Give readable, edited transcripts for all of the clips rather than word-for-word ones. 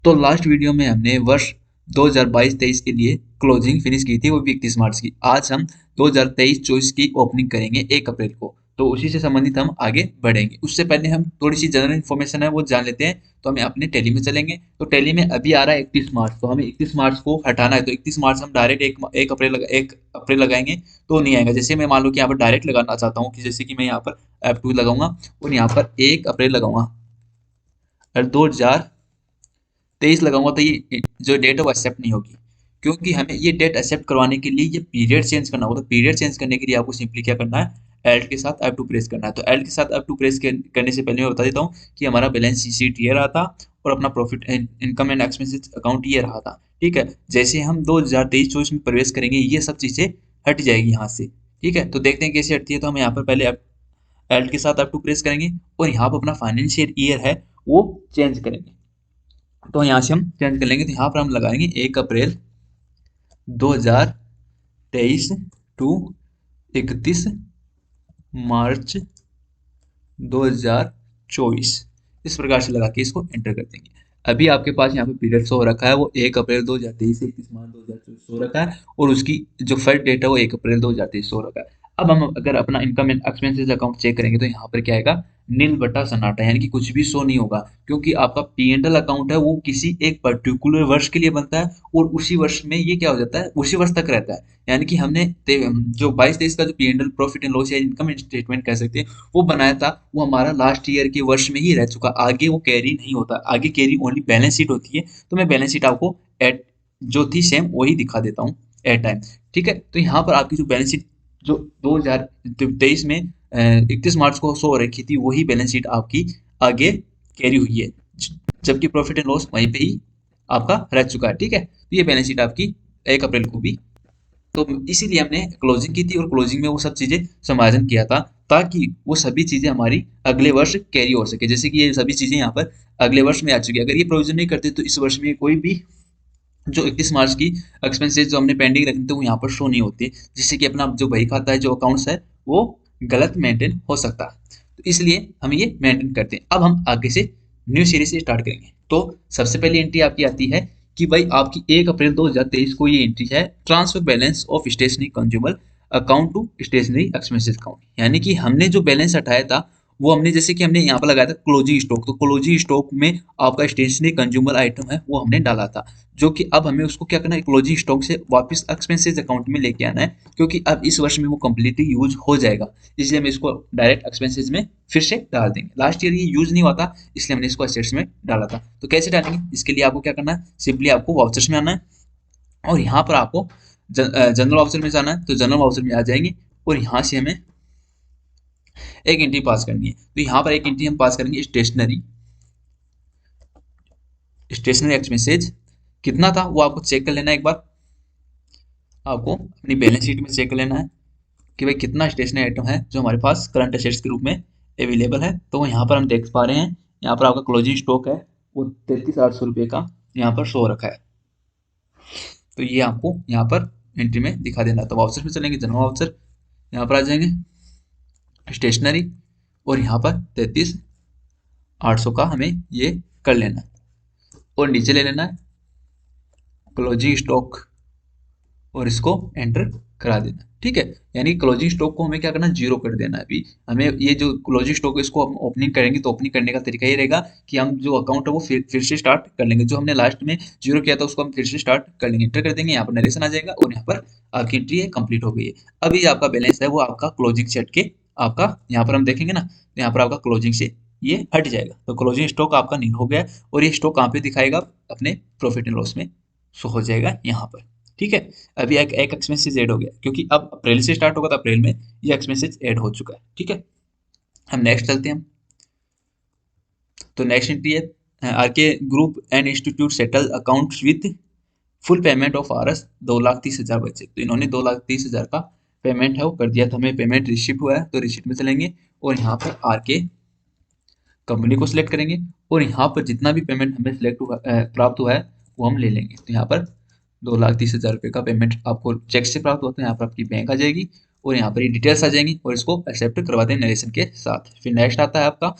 तो last video में हमने वर्ष 2022-23 के लिए क्लोजिंग फिनिश की थी, वो भी 31 मार्च की। आज हम 2023-24 की ओपनिंग करेंगे 1 अप्रैल को। तो उसी से संबंधित हम आगे बढ़ेंगे। उससे पहले हम थोड़ी सी जनरल इन्फॉर्मेशन है वो जान लेते हैं। तो हमें अपने टैली में चलेंगे। तो टैली में अभी आ रहा है 31 मार्च, तो हमें 31 मार्च को हटाना है। तो 31 मार्च हम डायरेक्ट 1 अप्रैल लगाएंगे तो नहीं आएगा। जैसे मैं मान लो कि यहाँ पर डायरेक्ट लगाना चाहता हूँ कि जैसे कि मैं यहाँ पर F2 लगाऊंगा और यहाँ पर 1 अप्रैल लगाऊंगा और 2023 लगाऊंगा, तो ये जो डेट है वो एक्सेप्ट नहीं होगी, क्योंकि हमें ये डेट एक्सेप्ट करवाने के लिए ये पीरियड चेंज करना होगा। तो पीरियड चेंज करने के लिए आपको सिंपली क्या करना है, एल्ट के साथ F2 प्रेस करना है। तो एल्ट के साथ F2 प्रेस करने से पहले मैं बता देता हूँ कि हमारा बैलेंस शीट ये रहा था और अपना profit income and expenses account ये रहा था। ठीक है, जैसे हम 2023-24 में प्रवेश करेंगे ये सब चीज़ें हट जाएगी यहाँ से। ठीक है, तो देखते हैं कैसे हटती है। तो हम यहाँ पर पहले एल्ट के साथ F2 प्रेस करेंगे और यहाँ पर अपना फाइनेंशियल ईयर है वो चेंज करेंगे। तो यहाँ से हम चेंज कर लेंगे। तो यहाँ पर हम लगाएंगे 1 अप्रैल 2023 टू 31 मार्च 2024, इस प्रकार से लगा के इसको एंटर कर देंगे। अभी आपके पास यहाँ पे पीरियड शो हो रखा है वो 1 अप्रैल 2023 से 31 मार्च 2024 हो रखा है और उसकी जो फर्स्ट डेट है वो 1 अप्रैल 2023 हो रखा है। अब हम अगर अपना income and expenses account check करेंगे तो यहाँ पर क्या आएगा, नील बटा सन्नाटा, यानी कि कुछ भी शो नहीं होगा, क्योंकि आपका P&L अकाउंट है वो किसी एक पर्टिकुलर वर्ष के लिए बनता है और उसी वर्ष में ये क्या हो जाता है, उसी वर्ष तक रहता है। यानी कि हमने जो 22-23 का जो P&L प्रॉफिट एंड लॉस या इनकम स्टेटमेंट कह सकते हैं वो बनाया था, वो हमारा लास्ट ईयर के वर्ष में ही रह चुका। आगे वो कैरी नहीं होता, आगे कैरी ओनली बैलेंस शीट होती है। तो मैं बैलेंस शीट आपको एट जो थी सेम वही दिखा देता हूँ एट टाइम। ठीक है, तो यहाँ पर आपकी जो बैलेंस शीट जो 2023 में 31 मार्च को शो हो रखी थी वही बैलेंस शीट आपकी आगे कैरी हुई है, जबकि प्रॉफिट एंड लॉस वहीं पे ही आपका रह चुका है। ठीक है, तो ये बैलेंस शीट आपकी 1 अप्रैल को भी, तो इसीलिए हमने क्लोजिंग की थी और क्लोजिंग में वो सब चीजें समायोजन किया था ताकि वो सभी चीजें हमारी अगले वर्ष कैरी हो सके। जैसे कि ये सभी चीजें यहाँ पर अगले वर्ष में आ चुकी है। अगर ये प्रोविजन नहीं करते तो इस वर्ष में कोई भी जो 31 मार्च की एक्सपेंसेस जो हमने पेंडिंग रखे थे वो यहाँ पर शो नहीं होती, जिससे कि अपना जो बही खाता है जो अकाउंट्स है वो गलत मेंटेन हो सकता है। तो इसलिए हम ये मेंटेन करते हैं। अब हम आगे से न्यू सीरीज से स्टार्ट करेंगे। तो सबसे पहली एंट्री आपकी आती है कि भाई आपकी 1 अप्रैल 2023 को ये एंट्री है, transfer balance of stationery consumer account to stationery expenses account. यानी कि हमने जो बैलेंस हटाया था वो हमने, जैसे कि हमने यहाँ पर लगाया था क्लोजिंग स्टॉक, तो क्लोजिंग स्टॉक में आपका स्टेशनरी कंज्यूमर आइटम है वो हमने डाला था, जो कि अब हमें उसको क्या करना है, क्लोजिंग स्टॉक से वापस एक्सपेंसेस अकाउंट में लेके आना है, क्योंकि अब इस वर्ष में वो कंप्लीटली यूज हो जाएगा। इसलिए हम इसको डायरेक्ट एक्सपेंसेस में फिर से डाल देंगे। लास्ट ईयर ये यूज नहीं हुआ था इसलिए हमने इसको एसेट्स में डाला था। तो कैसे डालेंगे, इसके लिए आपको क्या करना है, सिंपली आपको वाउचर्स में आना है और यहाँ पर आपको जनरल वाउचर में जाना है। तो जनरल वाउचर में आ जाएंगे और यहाँ से हमें एक एंट्री पास करनी है। तो यहाँ पर एक एंट्री हम पास करेंगे स्टेशनरी स्टेशनरी एक्सपेंसेज। कितना था वो आपको चेक कर लेना है एक बार, आपको अपनी बैलेंस शीट में चेक कर लेना है कि भाई कितना स्टेशनरी आइटम है जो हमारे पास करंट एसेट्स के रूप में अवेलेबल है। तो यहाँ पर हम देख पा रहे हैं, यहाँ पर आपका क्लोजिंग स्टॉक है वो 33,800 रुपये का यहाँ पर शो रखा है। तो ये आपको यहाँ पर एंट्री में दिखा देना। तो वाउचर में चलेंगे, जनरल वाउचर, यहाँ पर आ जाएंगे स्टेशनरी और यहाँ पर 33,800 का हमें ये कर लेना है और नीचे ले लेना है क्लोजिंग स्टॉक और इसको एंटर करा देना। ठीक है, यानी क्लोजिंग स्टॉक को हमें क्या करना है, जीरो कर देना है। अभी हमें ये जो क्लोजिंग स्टॉक है इसको हम ओपनिंग करेंगे तो ओपनिंग करने का तरीका ये रहेगा कि हम जो अकाउंट है वो फिर से स्टार्ट कर लेंगे। जो हमने लास्ट में जीरो किया था उसको हम फिर से स्टार्ट कर लेंगे, एंटर कर देंगे, यहाँ पर नरेशन आ जाएगा और यहाँ पर आपकी एंट्री है कंप्लीट हो गई है। अभी आपका बैलेंस है वो आपका क्लोजिंग सेट के आपका यहाँ पर हम देखेंगे ना, तो यहाँ पर आपका क्लोजिंग से ये हट जाएगा। तो क्लोजिंग स्टॉक आपका नील हो गया और ये स्टॉक कहाँ पे दिखाएगा, अपने प्रॉफिट एंड लॉस में शो हो जाएगा यहाँ पर। ठीक है, अभी एक एक्सपेंसेस ऐड हो गया क्योंकि अब अप्रैल से स्टार्ट होगा तो अप्रैल में ये एक्सपेंसेस ऐड हो चुका है। ठीक है, हम नेक्स्ट चलते हैं। तो नेक्स्ट एंट्री है RK group and institute settle accounts with full payment of Rs 2,30,000 बचे। तो इन्होंने 2,30,000 का पेमेंट है वो कर दिया था, हमें पेमेंट रिसिप्ट हुआ है तो रिसिप्ट में चलेंगे और यहाँ पर आरके कंपनी को सिलेक्ट करेंगे और यहाँ पर जितना भी पेमेंट हमें सिलेक्ट हुआ प्राप्त हुआ है वो हम ले लेंगे। तो यहाँ पर 2,30,000 रुपये का पेमेंट आपको चेक से प्राप्त होता है, यहाँ पर आपकी बैंक आ जाएगी और यहाँ पर ये डिटेल्स आ जाएंगी और इसको एक्सेप्ट करवा दें नरेशन के साथ। फिर नेक्स्ट आता है आपका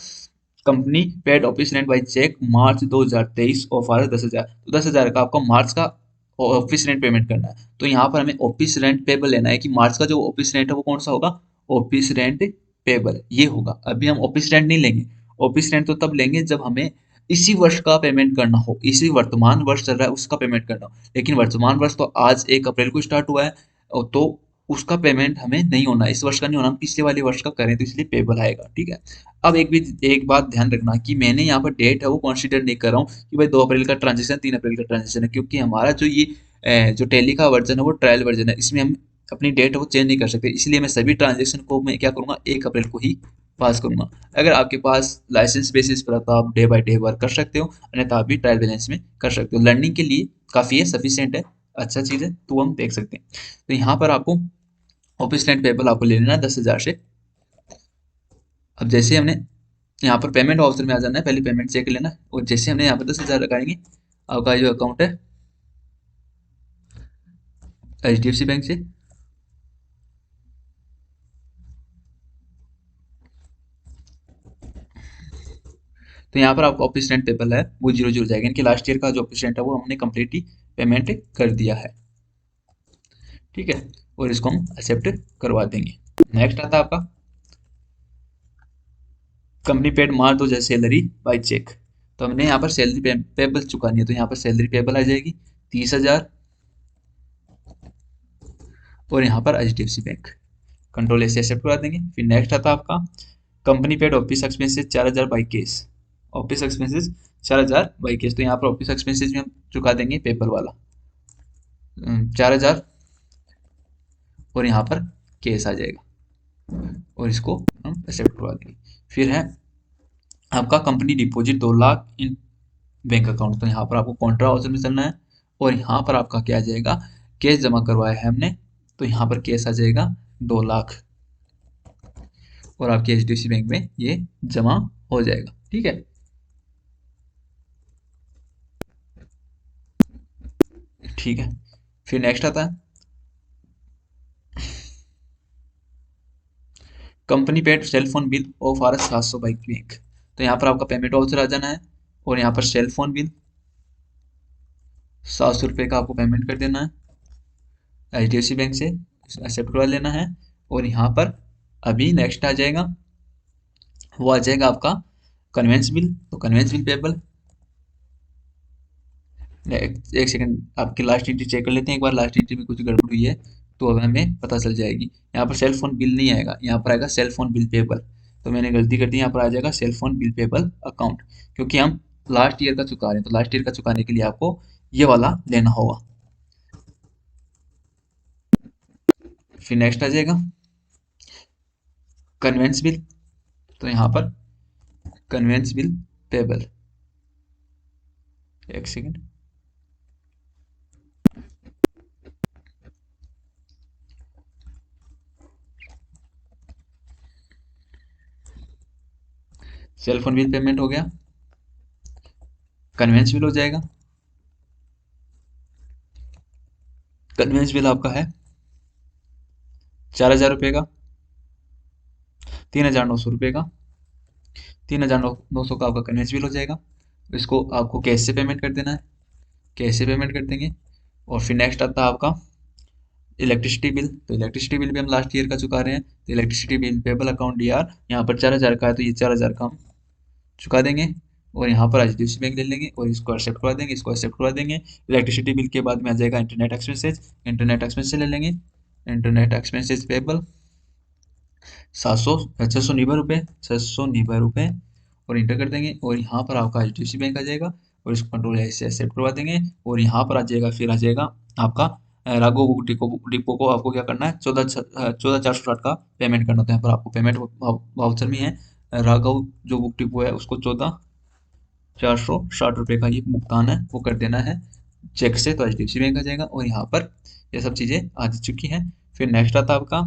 company paid office rent by cheque March 2023 of R 10,000, तो 10,000 का आपका मार्च का ऑफिस रेंट पेमेंट करना है। तो यहाँ पर हमें ऑफिस रेंट पेबल लेना है कि मार्च का जो ऑफिस रेंट है वो कौन सा होगा, ऑफिस रेंट पेबल ये होगा। अभी हम ऑफिस रेंट नहीं लेंगे, ऑफिस रेंट तो तब लेंगे जब हमें इसी वर्ष का पेमेंट करना हो, इसी वर्तमान वर्ष चल रहा है उसका पेमेंट करना हो। लेकिन वर्तमान वर्ष तो आज 1 अप्रैल को स्टार्ट हुआ है, और तो उसका पेमेंट हमें नहीं होना, इस वर्ष का नहीं होना, हम पिछले वाले वर्ष का करें तो इसलिए पेबल आएगा। ठीक है। अब एक बात ध्यान रखना कि मैंने यहाँ पर डेट है वो कंसीडर नहीं कर रहा हूँ कि भाई 2 अप्रैल का ट्रांजेक्शन 3 अप्रैल का ट्रांजेक्शन है, क्योंकि हमारा जो ये जो टेली का वर्जन है वो ट्रायल वर्जन है, इसमें हम अपनी डेट है वो चेंज नहीं कर सकते। इसलिए मैं सभी ट्रांजेक्शन को मैं क्या करूँगा, 1 अप्रैल को ही पास करूंगा। अगर आपके पास लाइसेंस बेसिस पर तो आप डे बाय डे वर्क कर सकते हो, अन्यथा आप भी ट्रायल बैलेंस में कर सकते हो। लर्निंग के लिए काफ़ी है, सफिशियंट है, अच्छा चीज़ है, तो हम देख सकते हैं। तो यहाँ पर आपको ऑफिस रेंट पेबल आपको ले लेना है 10,000 से। अब जैसे हमने यहाँ पर पेमेंट ऑप्शन में आ जाना है, पहले पेमेंट चेक लेना है, और जैसे हमने यहाँ पर 10,000 लगाएंगे, आपका जो अकाउंट है HDFC बैंक से, तो यहाँ पर आपका ऑफिस रेंट पेबल है वो 0 0 जाएगा, इनके लास्ट ईयर का जो ऑफिस रेंट है वो हमने कंप्लीटली पेमेंट कर दिया है। ठीक है, और इसको हम एक्सेप्ट करवा देंगे। नेक्स्ट आता है आपका कंपनी पेड मार दो जैसे सैलरी बाई चेक। तो हमने यहाँ पर सैलरी पेबल चुकानी है, तो यहाँ पर सैलरी पेबल आ जाएगी 30,000, और यहाँ पर HDFC बैंक, कंट्रोल ऐसे एक्सेप्ट करवा देंगे। फिर नेक्स्ट आता है आपका company paid office expenses 4,000 by case, office expenses 4,000 by case, तो यहाँ पर ऑफिस एक्सपेंसेस में हम चुका देंगे पेपर वाला 4,000, और यहाँ पर केस आ जाएगा, और इसको हम एक्सेप्ट करवा देंगे। फिर है आपका कंपनी डिपॉजिट 2 लाख इन बैंक अकाउंट, तो यहाँ पर आपको कॉन्ट्रा ऑप्शन में चलना है, और यहाँ पर आपका क्या आ जाएगा, कैश जमा करवाया है हमने, तो यहाँ पर कैश आ जाएगा 2 लाख, और आपके HDFC बैंक में ये जमा हो जाएगा। ठीक है। ठीक है, फिर नेक्स्ट आता है company paid cell phone bill of R 700 by bank, तो यहाँ पर आपका पेमेंट वाउचर आ जाना है, और यहाँ पर सेल फोन बिल 700 रुपये का आपको पेमेंट कर देना है HDFC बैंक से, एक्सेप्ट करवा लेना है। और यहाँ पर अभी नेक्स्ट आ जाएगा, वो आ जाएगा आपका कन्वेंस बिल, तो कन्वेंस बिल पेबल, एक सेकंड आपकी लास्ट एंट्री चेक कर लेते हैं एक बार, लास्ट एंट्री में कुछ गड़बड़ हुई है तो अब हमें पता चल जाएगी। यहाँ पर सेल फोन बिल नहीं आएगा, यहाँ पर आएगा सेल फोन बिल पेबल, तो मैंने गलती कर दी, यहाँ पर आ जाएगा cell phone bill payable account, क्योंकि हम लास्ट ईयर का चुका रहे हैं, तो लास्ट ईयर का चुकाने के लिए आपको ये वाला लेना होगा। फिर नेक्स्ट आ जाएगा कन्वेंस बिल, तो यहाँ पर कन्वेंस बिल पेबल, एक second, cell phone bill payment हो गया, कन्वेंस बिल हो जाएगा। कन्वेंस बिल आपका है 4,000 रुपये का, 3,900 रुपये का, 3,900 का आपका कन्वेंस बिल हो जाएगा। इसको आपको कैश से पेमेंट कर देना है, कैश से पेमेंट कर देंगे। और फिर नेक्स्ट आता है आपका इलेक्ट्रिसिटी बिल, तो इलेक्ट्रिसिटी बिल भी हम लास्ट ईयर का चुका रहे हैं, तो electricity bill payable account DR, यहाँ पर 4,000 का है तो ये 4,000 का हम चुका देंगे, और यहाँ पर HDFC बैंक ले लेंगे और इसको एक्सेप्ट करवा देंगे, इसको एक्सेप्ट करवा देंगे। इलेक्ट्रिसिटी बिल के बाद में आ जाएगा इंटरनेट एक्सपेंसेज, इंटरनेट एक्सपेंसेज ले लेंगे, इंटरनेट एक्सपेंसेज पेबल 690 रुपये, 690 रुपये, और इंटर कर देंगे, और यहाँ पर आपका HDFC बैंक आ जाएगा, और इसको कंट्रोल ऐसे एक्सेप्ट करवा देंगे। और यहाँ पर आ जाएगा, फिर आ जाएगा आपका राघव बुक डिपो को आपको क्या करना है, 14,460 का पेमेंट करना था। यहाँ पर आपको पेमेंट वाउचर में है, राघव जो बुक डिपो है उसको 14,460 रुपये का ये भुगतान है वो कर देना है चेक से, तो HDFC बैंक आ जाएगा। और यहाँ पर ये सब चीज़ें आ चुकी हैं। फिर नेक्स्ट आता है आपका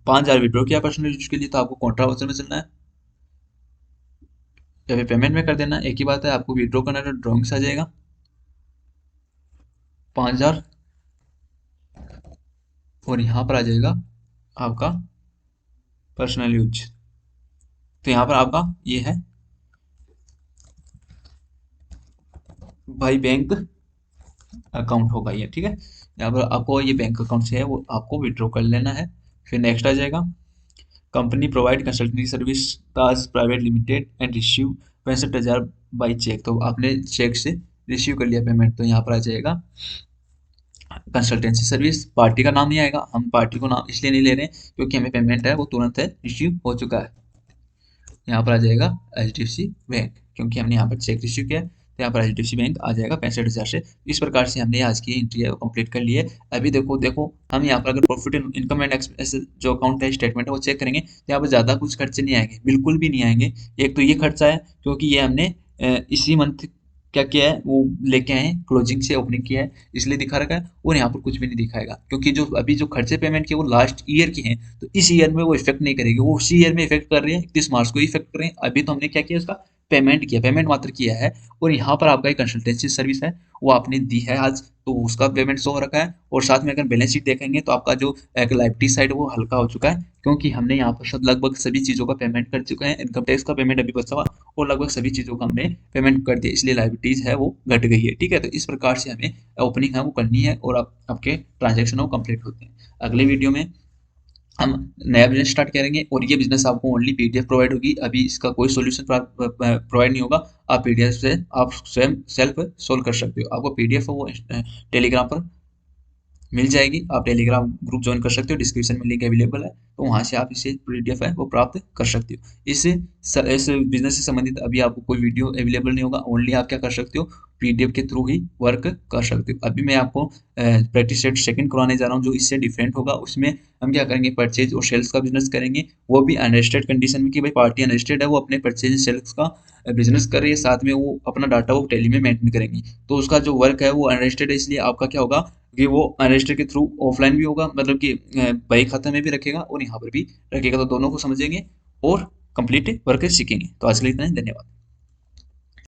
5,000 विड्रॉ किया पर्सनल यूज के लिए, तो आपको कॉन्ट्रा वाउचर में चलना है या फिर पेमेंट में कर देना है, एक ही बात है। आपको विड्रॉ करना है तो ड्रॉइंग से आ जाएगा 5,000, और यहाँ पर आ जाएगा आपका पर्सनल यूज, तो यहाँ पर आपका ये है भाई बैंक अकाउंट होगा ये, ठीक है। यहाँ पर आपको ये बैंक अकाउंट से है वो आपको विड्रॉ कर लेना है। फिर नेक्स्ट आ जाएगा, company provide consultancy service Taj Private Limited and receive 65,000 by cheque. तो आपने चेक से रिसीव कर लिया पेमेंट, तो यहाँ पर आ जाएगा कंसल्टेंसी सर्विस। पार्टी का नाम नहीं आएगा, हम पार्टी को नाम इसलिए नहीं ले रहे हैं क्योंकि हमें पेमेंट है वो तुरंत है रिसीव हो चुका है। यहाँ पर आ जाएगा HDFC बैंक, क्योंकि हमने यहाँ पर चेक रिसीव किया है, तो यहाँ पर HDFC बैंक आ जाएगा 65,000 से। इस प्रकार से हमने आज की एंट्री है वो कंप्लीट कर ली है। अभी देखो देखो हम यहाँ पर अगर प्रॉफिट इनकम एंड एक्सपेंस जो अकाउंट है स्टेटमेंट है वो चेक करेंगे तो यहाँ पर ज़्यादा कुछ खर्चे नहीं आएंगे, बिल्कुल भी नहीं आएंगे। एक तो ये खर्चा है क्योंकि ये हमने इसी मंथ क्या किया है वो लेके आए हैं, क्लोजिंग से ओपनिंग किया है इसलिए दिखा रखा है। और यहाँ पर कुछ भी नहीं दिखाएगा क्योंकि जो अभी जो खर्चे पेमेंट किए वो लास्ट ईयर के हैं, तो इस ईयर में वो इफेक्ट नहीं करेगी, वो उसी ईयर में इफेक्ट कर रही है, 31 मार्च को इफेक्ट कर रहे हैं। अभी तो हमने क्या किया उसका पेमेंट किया, पेमेंट मात्र किया है। और यहाँ पर आपका एक कंसल्टेंसी सर्विस है वो आपने दी है आज, तो उसका पेमेंट शो हो रखा है। और साथ में अगर बैलेंस शीट देखेंगे तो आपका जो एक लाइबिलिटी साइड वो हल्का हो चुका है, क्योंकि हमने यहाँ पर सब लगभग सभी चीज़ों का पेमेंट कर चुके हैं। इनकम टैक्स का पेमेंट अभी बचा हुआ और लगभग सभी चीज़ों का हमने पेमेंट कर दिया, इसलिए लाइबिलिटीज है वो घट गई है, ठीक है। तो इस प्रकार से हमें ओपनिंग है वो करनी है और आपके ट्रांजेक्शन वो कंप्लीट होते हैं। अगले वीडियो में हम नया बिजनेस स्टार्ट करेंगे और ये बिजनेस आपको ओनली पीडीएफ प्रोवाइड होगी, अभी इसका कोई सॉल्यूशन प्रोवाइड नहीं होगा। आप पीडीएफ से आप स्वयं सेल्फ सोल्व कर सकते हो। आपको पीडीएफ वो टेलीग्राम पर मिल जाएगी, आप टेलीग्राम ग्रुप ज्वाइन कर सकते हो, डिस्क्रिप्शन में लिंक अवेलेबल है, तो वहाँ से आप इसे पीडीएफ है वो प्राप्त कर सकते हो। इस बिजनेस से संबंधित अभी आपको कोई वीडियो अवेलेबल नहीं होगा, ओनली आप क्या कर सकते हो पीडीएफ के थ्रू ही वर्क कर सकते हो। अभी मैं आपको प्रैक्टिस सेट सेकंड करवाने जा रहा हूँ जो इससे डिफरेंट होगा। उसमें हम क्या करेंगे, परचेज और सेल्स का बिजनेस करेंगे, वो भी अनरजिस्टर्ड कंडीशन में कि भाई पार्टी अनरजिस्टर्ड है, वो अपने परचेज सेल्स का बिजनेस कर रही है, साथ में वो अपना डाटा वो टेली में मेंटेन करेंगी। तो उसका जो वर्क है वो अनरजिस्टर्ड है, इसलिए आपका क्या होगा कि वो रजिस्टर के थ्रू ऑफलाइन भी होगा, मतलब कि बही खाता में भी रखेगा और यहाँ पर भी रखेगा, तो दोनों को समझेंगे और कंप्लीट वर्क सीखेंगे। तो आज के लिए इतना ही, धन्यवाद।